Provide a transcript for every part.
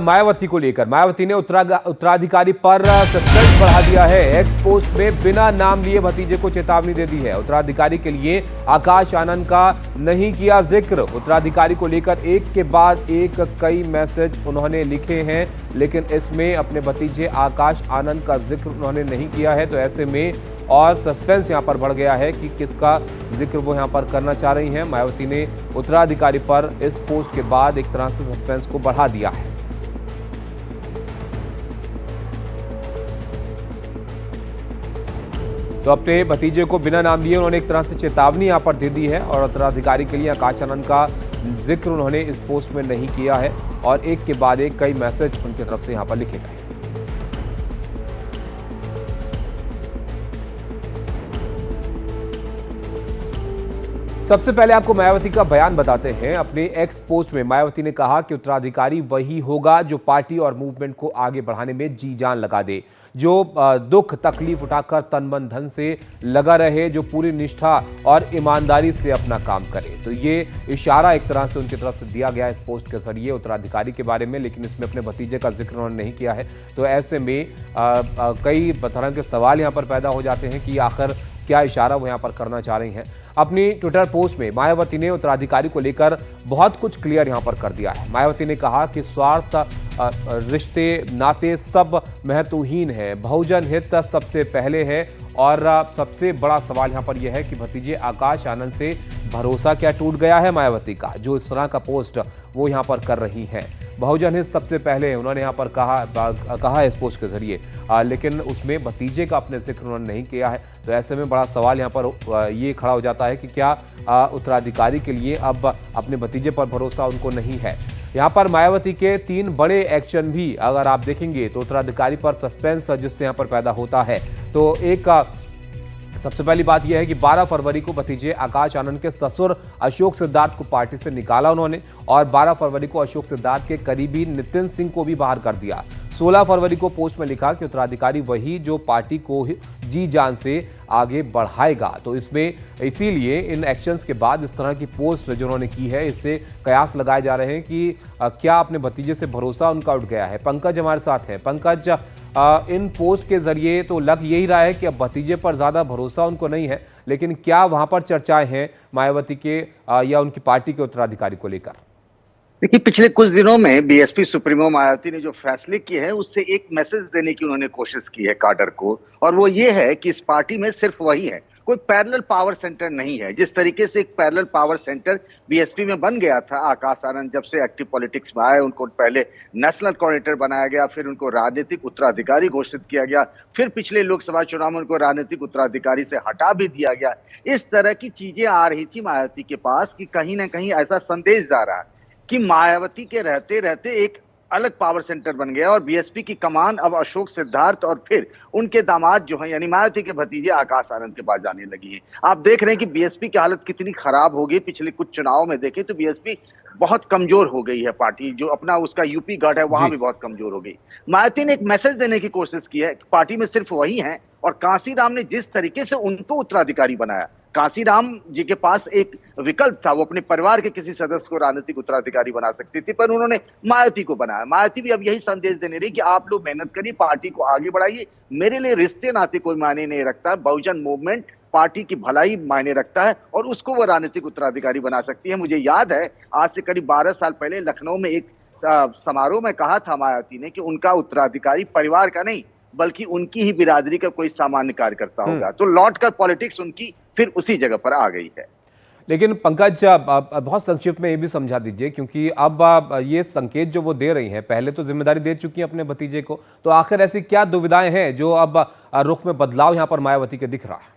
मायावती को लेकर मायावती ने उत्तराधिकारी पर सस्पेंस बढ़ा दिया है। एक्स पोस्ट में बिना नाम लिए भतीजे को चेतावनी दे दी है। उत्तराधिकारी के लिए आकाश आनंद का नहीं किया जिक्र। उत्तराधिकारी को लेकर एक के बाद एक कई मैसेज उन्होंने लिखे हैं, लेकिन इसमें अपने भतीजे आकाश आनंद का जिक्र उन्होंने नहीं किया है। तो ऐसे में और सस्पेंस यहां पर बढ़ गया है कि किसका जिक्र वो यहां पर करना चाह रही हैं। मायावती ने उत्तराधिकारी पर इस पोस्ट के बाद एक तरह से सस्पेंस को बढ़ा दिया है। तो अपने भतीजे को बिना नाम लिए उन्होंने एक तरह से चेतावनी यहां पर दे दी है और उत्तराधिकारी के लिए आकाश आनंद का जिक्र उन्होंने इस पोस्ट में नहीं किया है और एक के बाद एक कई मैसेज उनकी तरफ से यहां पर लिखे गए। सबसे पहले आपको मायावती का बयान बताते हैं। अपने एक्स पोस्ट में मायावती ने कहा कि उत्तराधिकारी वही होगा जो पार्टी और मूवमेंट को आगे बढ़ाने में जी जान लगा दे, जो दुख तकलीफ उठाकर तन मन धन से लगा रहे, जो पूरी निष्ठा और ईमानदारी से अपना काम करे। तो ये इशारा एक तरह से उनकी तरफ से दिया गया इस पोस्ट के जरिए उत्तराधिकारी के बारे में, लेकिन इसमें अपने भतीजे का जिक्र उन्होंने नहीं किया है। तो ऐसे में कई तरह के सवाल यहाँ पर पैदा हो जाते हैं कि आखिर क्या इशारा वो यहाँ पर करना चाह रही हैं। अपनी ट्विटर पोस्ट में मायावती ने उत्तराधिकारी को लेकर बहुत कुछ क्लियर यहाँ पर कर दिया है। मायावती ने कहा कि स्वार्थ, रिश्ते, नाते सब महत्वहीन है, बहुजन हित सबसे पहले है और सबसे बड़ा सवाल यहाँ पर यह है कि भतीजे आकाश आनंद से भरोसा क्या टूट गया है मायावती का, जो इस तरह का पोस्ट वो यहाँ पर कर रही हैं। बहुजन हित सबसे पहले उन्होंने यहाँ पर कहा इस पोस्ट के जरिए, लेकिन उसमें भतीजे का अपने जिक्र उन्होंने नहीं किया है। तो ऐसे में बड़ा सवाल यहाँ पर ये खड़ा हो जाता है कि क्या उत्तराधिकारी के लिए अब अपने भतीजे पर भरोसा उनको नहीं है। यहाँ पर मायावती के 3 बड़े एक्शन भी अगर आप देखेंगे तो उत्तराधिकारी पर सस्पेंस जिससे यहाँ पर पैदा होता है। तो एक सबसे पहली बात यह है कि 12 फरवरी को भतीजे आकाश आनंद के ससुर अशोक सिद्धार्थ को पार्टी से निकाला उन्होंने और 12 फरवरी को अशोक सिद्धार्थ के करीबी नितिन सिंह को भी बाहर कर दिया। 16 फरवरी को पोस्ट में लिखा कि उत्तराधिकारी वही जो पार्टी को जी जान से आगे बढ़ाएगा। तो इसमें इसीलिए इन एक्शंस के बाद इस तरह की पोस्ट जो उन्होंने की है, इससे कयास लगाए जा रहे हैं कि क्या अपने भतीजे से भरोसा उनका उठ गया है। पंकज हमारे साथ हैं। पंकज, इन पोस्ट के जरिए तो लग यही रहा है कि अब भतीजे पर ज्यादा भरोसा उनको नहीं है, लेकिन क्या वहां पर चर्चाएं हैं मायावती के या उनकी पार्टी के उत्तराधिकारी को लेकर? देखिए, पिछले कुछ दिनों में बीएसपी सुप्रीमो मायावती ने जो फैसले किए हैं उससे एक मैसेज देने की उन्होंने कोशिश की है काडर को, और वो ये है कि इस पार्टी में सिर्फ वही है, कोई पैरेलल पावर सेंटर नहीं है। जिस तरीके से एक पैरेलल पावर सेंटर बीएसपी में बन गया था, आकाश आनंद जब से एक्टिव पॉलिटिक्स में आए, उनको पहले नेशनल कोऑर्डिनेटर बनाया गया, फिर उनको राजनीतिक उत्तराधिकारी घोषित किया गया, फिर पिछले लोकसभा चुनाव में उनको राजनीतिक उत्तराधिकारी से हटा भी दिया गया। इस तरह की चीजें आ रही थी मायावती के पास कि कहीं ना कहीं ऐसा संदेश जा रहा है कि मायावती के रहते रहते एक अलग पावर सेंटर बन गया और बीएसपी की कमान अब अशोक सिद्धार्थ और फिर उनके दामाद जो हैं यानी मायावती के भतीजे आकाश आनंद के पास जाने लगी है। आप देख रहे हैं कि बीएसपी की हालत कितनी खराब हो गई। पिछले कुछ चुनाव में देखें तो बीएसपी बहुत कमजोर हो गई है। पार्टी जो अपना उसका यूपी गढ़ है वहां भी बहुत कमजोर हो गई। मायावती ने एक मैसेज देने की कोशिश की है कि पार्टी में सिर्फ वही है, और कांसीराम ने जिस तरीके से उनको उत्तराधिकारी बनाया, कांसीराम जी के पास एक विकल्प था, वो अपने परिवार के किसी सदस्य को राजनीतिक उत्तराधिकारी बना सकती थी, पर उन्होंने मायावती को बनाया। मायावती भी अब यही संदेश देने रही कि आप लोग मेहनत करिए, पार्टी को आगे बढ़ाइए। मेरे लिए रिश्ते नाते कोई मायने नहीं रखता है, बहुजन मूवमेंट पार्टी की भलाई मायने रखता है और उसको वो राजनीतिक उत्तराधिकारी बना सकती है। मुझे याद है आज से करीब 12 साल पहले लखनऊ में एक समारोह में कहा था मायावती ने कि उनका उत्तराधिकारी परिवार का नहीं बल्कि उनकी ही बिरादरी का कोई सामान्य कार्यकर्ता होगा। तो लौटकर पॉलिटिक्स उनकी फिर उसी जगह पर आ गई है। लेकिन पंकज, बहुत संक्षिप्त में ये भी समझा दीजिए, क्योंकि अब ये संकेत जो वो दे रही हैं, पहले तो जिम्मेदारी दे चुकी हैं अपने भतीजे को, तो आखिर ऐसी क्या दुविधाएं हैं जो अब रुख में बदलाव यहां पर मायावती के दिख रहा है?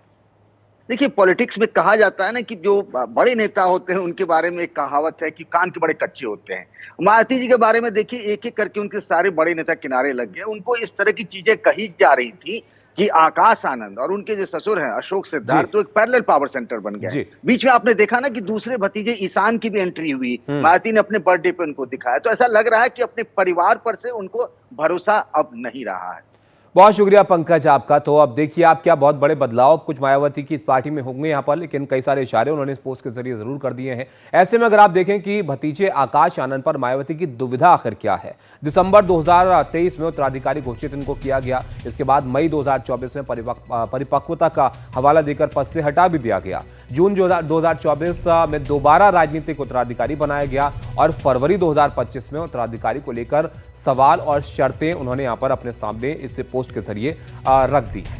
देखिए, पॉलिटिक्स में कहा जाता है ना कि जो बड़े नेता होते हैं उनके बारे में एक कहावत है कि कान के बड़े कच्चे होते हैं। मायावती जी के बारे में देखिए, एक एक करके उनके सारे बड़े नेता किनारे लग गए। उनको इस तरह की चीजें कही जा रही थी कि आकाश आनंद और उनके जो ससुर हैं अशोक सिद्धार्थ तो एक पैरेलल पावर सेंटर बन गया। बीच में आपने देखा ना कि दूसरे भतीजे ईशान की भी एंट्री हुई, मायावती ने अपने बर्थडे पे उनको दिखाया। तो ऐसा लग रहा है कि अपने परिवार पर से उनको भरोसा अब नहीं रहा है। बहुत शुक्रिया पंकज आपका। तो अब देखिए आप क्या बहुत बड़े बदलाव कुछ मायावती की इस पार्टी में होंगे यहाँ पर, लेकिन कई सारे इशारे उन्होंने इस पोस्ट के जरिए जरूर कर दिए हैं। ऐसे में अगर आप देखें कि भतीजे आकाश आनंद पर मायावती की दुविधा आखिर क्या है। दिसंबर 2023 में उत्तराधिकारी घोषित इनको किया गया, इसके बाद मई 2024 में परिपक्वता का हवाला देकर पद से हटा भी दिया गया। जून 2024 में दोबारा राजनीतिक उत्तराधिकारी बनाया गया और फरवरी 2025 में उत्तराधिकारी को लेकर सवाल और शर्तें उन्होंने यहां पर अपने सामने इस पोस्ट के जरिए रख दी हैं।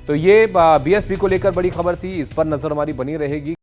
तो ये बीएसपी को लेकर बड़ी खबर थी, इस पर नजर हमारी बनी रहेगी।